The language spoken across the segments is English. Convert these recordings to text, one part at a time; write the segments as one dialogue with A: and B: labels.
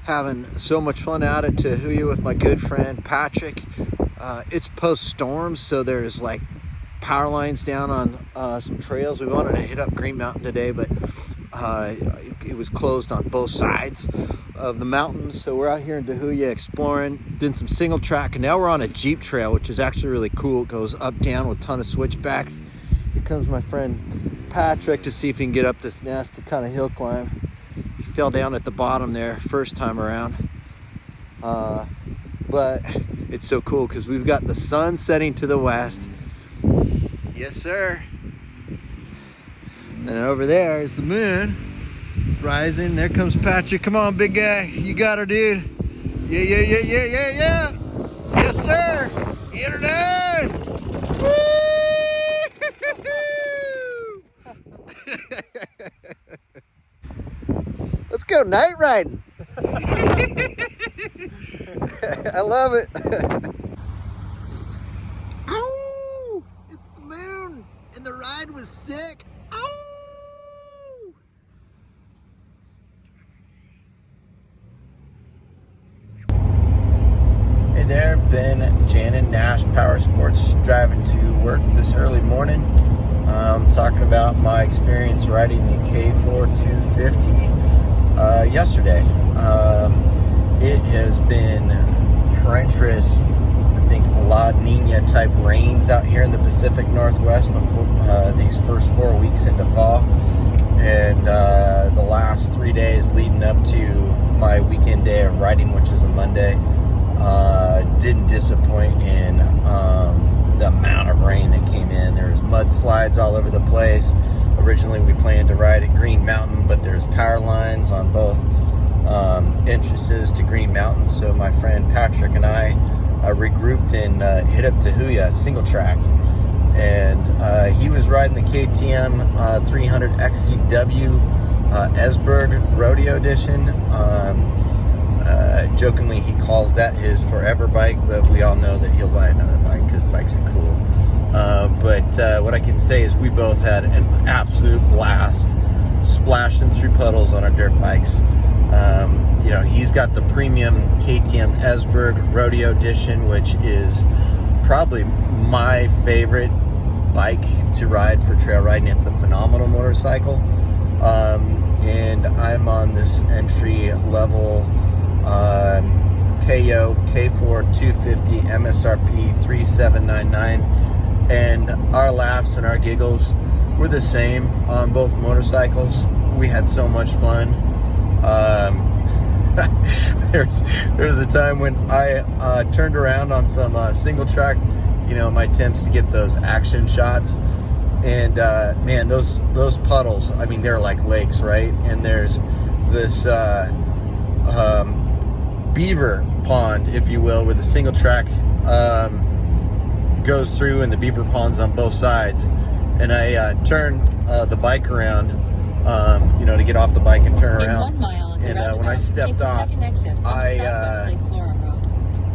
A: Having so much fun out at Tahuya with my good friend Patrick. It's post-storm, so there's like power lines down on some trails. We wanted to hit up Green Mountain today, but it was closed on both sides of the mountains. So we're out here in Tahuya exploring, did some single track, and now we're on a Jeep trail, which is actually really cool. It goes up, down with a ton of switchbacks. Here comes my friend Patrick to see if he can get up this nasty kind of hill climb. He fell down at the bottom there first time around. But it's so cool because we've got the sun setting to the west. Yes, sir. And over there is the moon rising. There comes Patrick. Come on, big guy. You got her, dude. Yeah. Yes, sir. Get her done. Woo! Let's go night riding. I love it. Ow! It's the moon, and the ride was sick. Ow! Hey there, Ben, Janet, Nash Power Sports, driving to work this early morning. Talking about my experience riding the K4 250 yesterday. It has been treacherous. I think La Nina type rains out here in the Pacific Northwest these first 4 weeks into fall, and the last 3 days leading up to my weekend day of riding, which is a Monday, didn't disappoint in the amount of rain that came in. There was mudslides all over the place. Originally we planned to ride at Green Mountain, but there's power lines on both entrances to Green Mountain, so my friend Patrick and I regrouped and hit up Tahuya single track, and he was riding the KTM 300 XCW Esberg Rodeo Edition. Jokingly, he calls that his forever bike, but we all know that he'll buy another bike because bikes are cool. But what I can say is we both had an absolute blast splashing through puddles on our dirt bikes. He's got the premium KTM Esberg Rodeo Edition, which is probably my favorite bike to ride for trail riding. It's a phenomenal motorcycle. And I'm on this entry level Kayo K4 250 MSRP 3799, and our laughs and our giggles were the same on both motorcycles. We had so much fun. There's a time when I turned around on some single track, my attempts to get those action shots, and man, those puddles, I mean, they're like lakes, right? And there's this beaver pond, if you will, where the single track goes through, and the beaver pond's on both sides. And I turned the bike around, to get off the bike and turn around. And when I stepped off,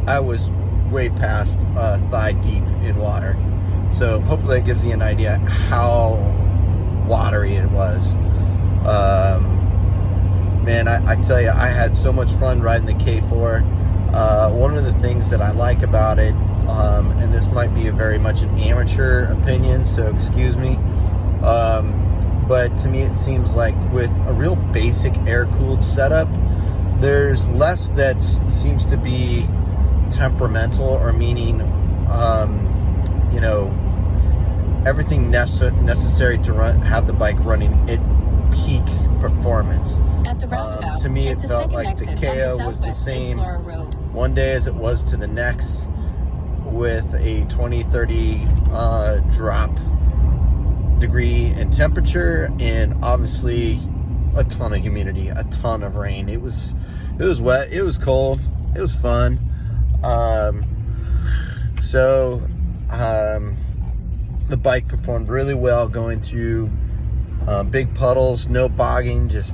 A: I was way past thigh deep in water. So hopefully that gives you an idea how watery it was. Man, I tell you, I had so much fun riding the K4. One of the things that I like about it, and this might be very much an amateur opinion, so excuse me, but to me it seems like with a real basic air-cooled setup, there's less that seems to be temperamental, or meaning, everything necessary to have the bike running at peak performance. To me, it felt like the KO was the same one day as it was to the next, with a 20-30 drop degree in temperature, and obviously a ton of humidity, a ton of rain. It was wet, it was cold, it was fun. The bike performed really well going through big puddles, no bogging, just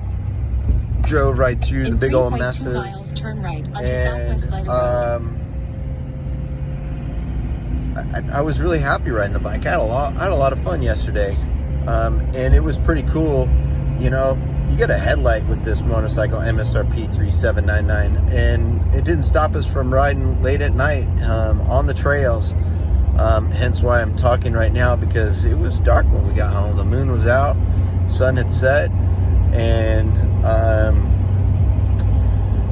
A: drove right through the big old messes. Miles, turn right onto Southwest Light Road. I was really happy riding the bike. I had a lot of fun yesterday, and it was pretty cool. you get a headlight with this motorcycle, MSRP 3799, and it didn't stop us from riding late at night on the trails. Hence why I'm talking right now, because it was dark when we got home. The moon was out, sun had set, and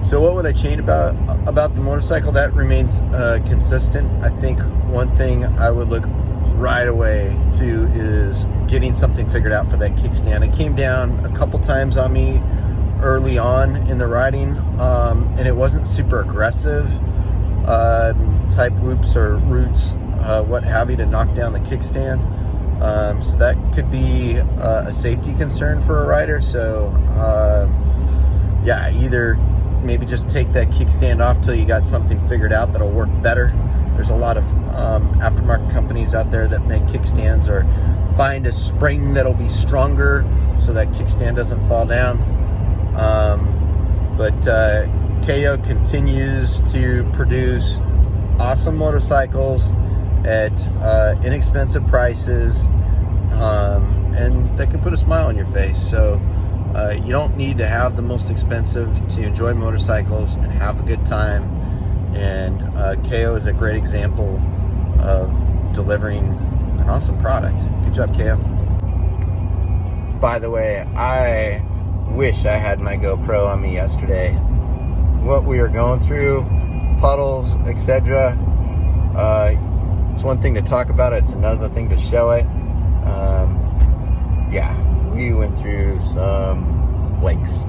A: so what would I change about the motorcycle? That remains consistent. I think one thing I would look right away to is getting something figured out for that kickstand. It came down a couple times on me early on in the riding, and it wasn't super aggressive type whoops or roots, what have you, to knock down the kickstand. So that could be a safety concern for a rider. So yeah, either maybe just take that kickstand off till you got something figured out that'll work better. There's a lot of aftermarket companies out there that make kickstands, or find a spring that'll be stronger so that kickstand doesn't fall down. But Kayo continues to produce awesome motorcycles at inexpensive prices, and that can put a smile on your face. So you don't need to have the most expensive to enjoy motorcycles and have a good time. And Kayo is a great example of delivering an awesome product. Good job, Kayo. By the way, I wish I had my GoPro on me yesterday. What we were going through, puddles, etc. It's one thing to talk about it, it's another thing to show it. Yeah, we went through some lakes.